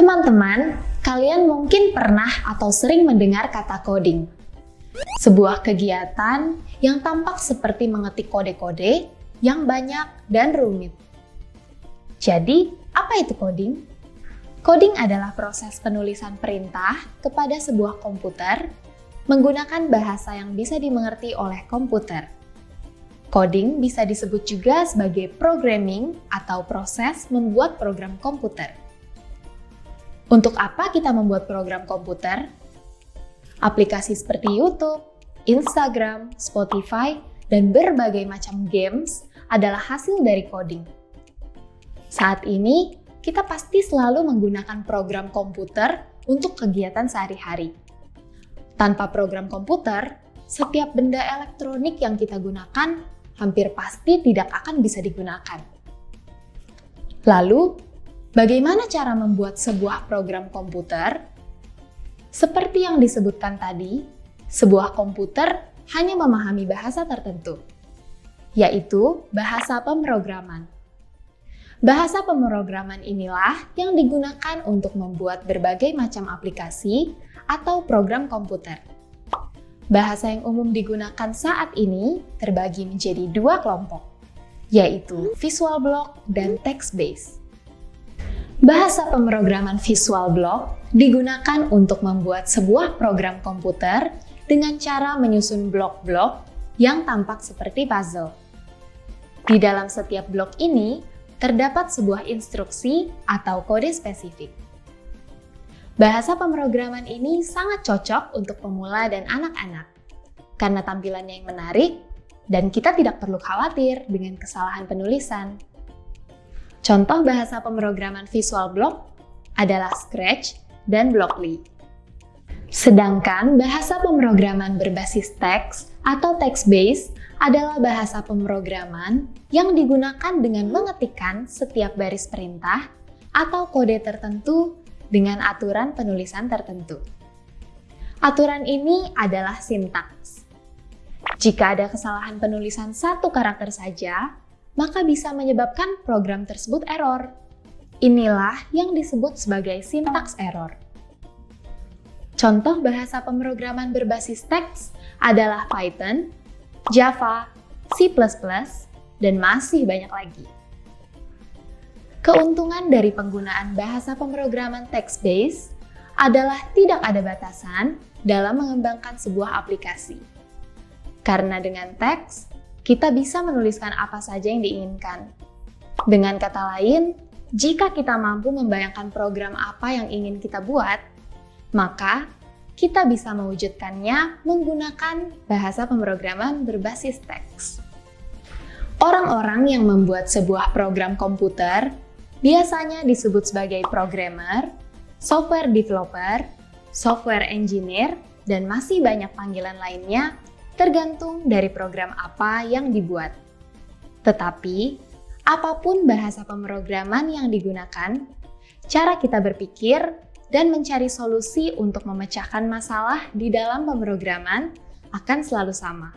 Teman-teman, kalian mungkin pernah atau sering mendengar kata coding. Sebuah kegiatan yang tampak seperti mengetik kode-kode yang banyak dan rumit. Jadi, apa itu coding? Coding adalah proses penulisan perintah kepada sebuah komputer menggunakan bahasa yang bisa dimengerti oleh komputer. Coding bisa disebut juga sebagai programming atau proses membuat program komputer. Untuk apa kita membuat program komputer? Aplikasi seperti YouTube, Instagram, Spotify, dan berbagai macam games adalah hasil dari coding. Saat ini, kita pasti selalu menggunakan program komputer untuk kegiatan sehari-hari. Tanpa program komputer, setiap benda elektronik yang kita gunakan hampir pasti tidak akan bisa digunakan. Lalu, bagaimana cara membuat sebuah program komputer? Seperti yang disebutkan tadi, sebuah komputer hanya memahami bahasa tertentu, yaitu bahasa pemrograman. Bahasa pemrograman inilah yang digunakan untuk membuat berbagai macam aplikasi atau program komputer. Bahasa yang umum digunakan saat ini terbagi menjadi dua kelompok, yaitu Visual Block dan Text Based. Bahasa pemrograman Visual Block digunakan untuk membuat sebuah program komputer dengan cara menyusun blok-blok yang tampak seperti puzzle. Di dalam setiap blok ini, terdapat sebuah instruksi atau kode spesifik. Bahasa pemrograman ini sangat cocok untuk pemula dan anak-anak, karena tampilannya yang menarik dan kita tidak perlu khawatir dengan kesalahan penulisan. Contoh bahasa pemrograman Visual Block adalah Scratch dan Blockly. Sedangkan bahasa pemrograman berbasis teks atau text-based adalah bahasa pemrograman yang digunakan dengan mengetikkan setiap baris perintah atau kode tertentu dengan aturan penulisan tertentu. Aturan ini adalah sintaks. Jika ada kesalahan penulisan satu karakter saja, maka bisa menyebabkan program tersebut error. Inilah yang disebut sebagai syntax error. Contoh bahasa pemrograman berbasis teks adalah Python, Java, C++, dan masih banyak lagi. Keuntungan dari penggunaan bahasa pemrograman text-based adalah tidak ada batasan dalam mengembangkan sebuah aplikasi. Karena dengan teks, kita bisa menuliskan apa saja yang diinginkan. Dengan kata lain, jika kita mampu membayangkan program apa yang ingin kita buat, maka kita bisa mewujudkannya menggunakan bahasa pemrograman berbasis teks. Orang-orang yang membuat sebuah program komputer biasanya disebut sebagai programmer, software developer, software engineer, dan masih banyak panggilan lainnya tergantung dari program apa yang dibuat. Tetapi, apapun bahasa pemrograman yang digunakan, cara kita berpikir dan mencari solusi untuk memecahkan masalah di dalam pemrograman akan selalu sama.